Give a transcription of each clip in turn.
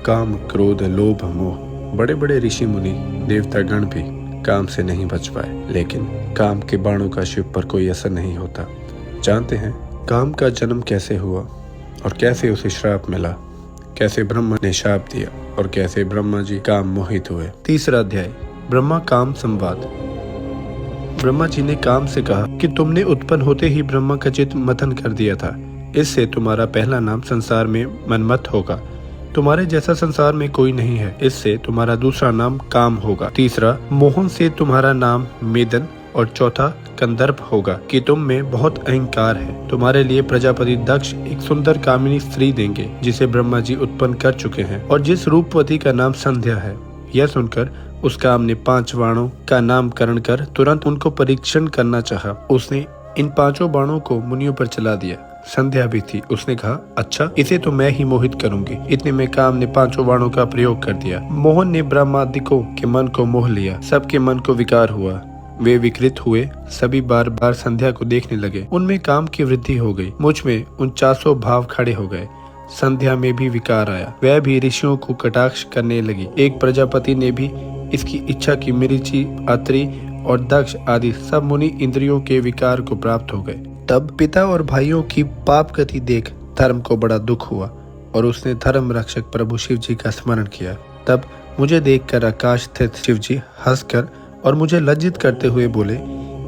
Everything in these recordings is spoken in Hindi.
काम, क्रोध, लोभ, मोह, बड़े बड़े ऋषि मुनि, देवता गण भी काम से नहीं बच पाए, लेकिन काम के बाणों का शिव पर कोई असर नहीं होता। जानते हैं काम का जन्म कैसे हुआ और कैसे उसे श्राप मिला, कैसे ब्रह्मा ने शाप दिया और कैसे ब्रह्मा जी काम मोहित हुए। तीसरा अध्याय, ब्रह्मा काम संवाद। ब्रह्मा जी ने काम से कहा कि तुमने उत्पन्न होते ही ब्रह्मा का चित्त मंथन कर दिया था, इससे तुम्हारा पहला नाम संसार में मनमत होगा। तुम्हारे जैसा संसार में कोई नहीं है, इससे तुम्हारा दूसरा नाम काम होगा। तीसरा, मोहन से तुम्हारा नाम मेदन और चौथा कंदर्प होगा कि तुम में बहुत अहंकार है। तुम्हारे लिए प्रजापति दक्ष एक सुंदर कामिनी स्त्री देंगे जिसे ब्रह्मा जी उत्पन्न कर चुके हैं और जिस रूपवती का नाम संध्या है। यह सुनकर उस काम ने 5 बाणों का नामकरण कर तुरंत उनको परीक्षण करना चाहा। उसने इन 5 बाणों को मुनियों पर चला दिया। संध्या भी थी। उसने कहा, अच्छा, इसे तो मैं ही मोहित करूंगी। इतने में काम ने 5 बाणों का प्रयोग कर दिया। मोहन ने ब्रह्मादिकों के मन को मोह लिया। सबके मन को विकार हुआ, वे विकृत हुए, सभी बार बार संध्या को देखने लगे। उनमें काम की वृद्धि हो गई। मुझ में 49 भाव खड़े हो गए। संध्या में भी विकार आया, वह भी ऋषियों को कटाक्ष करने लगी। एक प्रजापति ने भी इसकी इच्छा की। मरीचि, अत्रि और दक्ष आदि सब मुनि इंद्रियों के विकार को प्राप्त हो गए। तब पिता और भाइयों की पाप गति देख धर्म को बड़ा दुख हुआ और उसने धर्म रक्षक प्रभु शिव जी का स्मरण किया। तब मुझे देखकर आकाश स्थित शिव जी हंसकर और मुझे लज्जित करते हुए बोले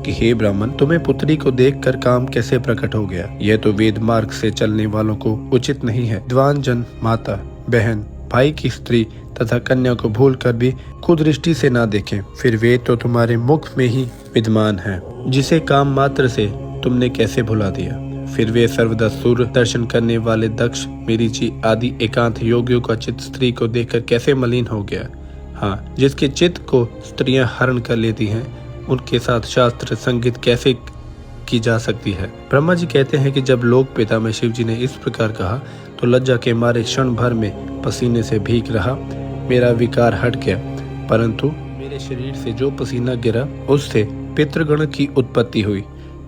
कि हे ब्राह्मण, तुम्हें पुत्री को देखकर काम कैसे प्रकट हो गया? यह तो वेद मार्ग से चलने वालों को उचित नहीं है। विद्वान जन माता, बहन, भाई की स्त्री तथा कन्या को भूलकर भी कुदृष्टि से ना देखें। फिर वे तो तुम्हारे मुख में ही विद्यमान है, जिसे काम मात्र से तुमने कैसे भुला दिया? फिर वे सर्वदा सूर्य दर्शन करने वाले दक्ष, मरीचि आदि एकांत योगियों का चित्त स्त्री को देखकर कैसे मलिन हो गया? हाँ, जिसके चित्त को स्त्रियां हरण कर लेती हैं, उनके साथ शास्त्र संगीत कैसे की जा सकती है? ब्रह्मा जी कहते हैं कि जब लोक पिता में शिव जी ने इस प्रकार कहा तो लज्जा के मारे क्षण भर में पसीने से भीग रहा। मेरा विकार हट गया, परंतु मेरे शरीर से जो पसीना गिरा उससे पितृगण की उत्पत्ति हुई।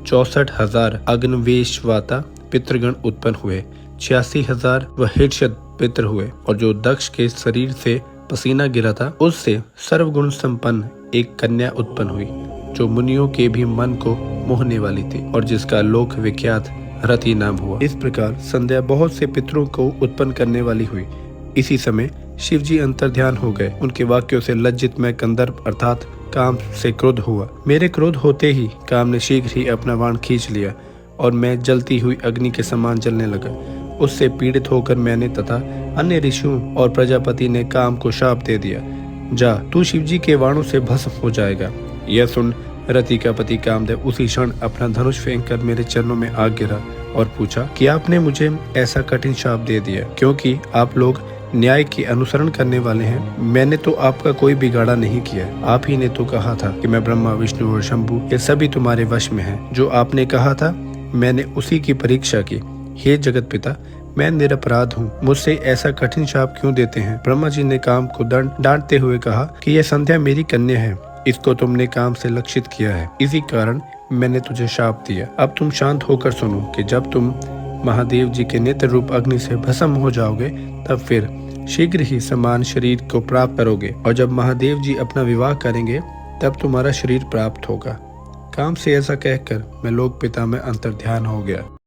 64,000 अग्नवेशवाता पितृगण उत्पन्न हुए। 86,000 वहिर्षद पितृ हुए और जो दक्ष के शरीर से पसीना गिरा था उससे सर्वगुण संपन्न एक कन्या उत्पन्न हुई, जो मुनियों के भी मन को मोहने वाली थी और जिसका लोक विख्यात रति नाम हुआ। इस प्रकार संध्या बहुत से पितरों को उत्पन्न करने वाली हुई। इसी समय शिव जी अंतर्ध्यान हो गए। उनके वाक्यों से लज्जित मैं कंदर्प अर्थात काम से क्रोध हुआ। मेरे क्रोध होते ही काम ने शीघ्र ही अपना बाण खींच लिया और मैं जलती हुई अग्नि के समान जलने लगा। उससे पीड़ित होकर मैंने तथा अन्य ऋषियों और प्रजापति ने काम को शाप दे दिया, जा तू शिवजी के बाणों से भस्म हो जाएगा। यह सुन रति का पति कामदेव उसी क्षण अपना धनुष फेंककर मेरे चरणों में आ गिरा और पूछा कि आपने मुझे ऐसा कठिन शाप दे दिया, क्योंकि आप लोग न्याय की अनुसरण करने वाले हैं। मैंने तो आपका कोई बिगाड़ा नहीं किया। आप ही ने तो कहा था कि मैं ब्रह्मा, विष्णु और शंभु ये सभी तुम्हारे वश में हैं। जो आपने कहा था मैंने उसी की परीक्षा की। हे जगत पिता, मैं निरपराध हूँ, मुझसे ऐसा कठिन शाप क्यों देते हैं? ब्रह्मा जी ने काम को डांटते हुए कहा कि यह संध्या मेरी कन्या है, इसको तुमने काम से लक्षित किया है, इसी कारण मैंने तुझे शाप दिया। अब तुम शांत होकर सुनो कि जब तुम महादेव जी के नेत्र रूप अग्नि से भस्म हो जाओगे तब फिर शीघ्र ही समान शरीर को प्राप्त करोगे और जब महादेव जी अपना विवाह करेंगे तब तुम्हारा शरीर प्राप्त होगा। काम से ऐसा कहकर मैं लोक पिता में अंतर्ध्यान हो गया।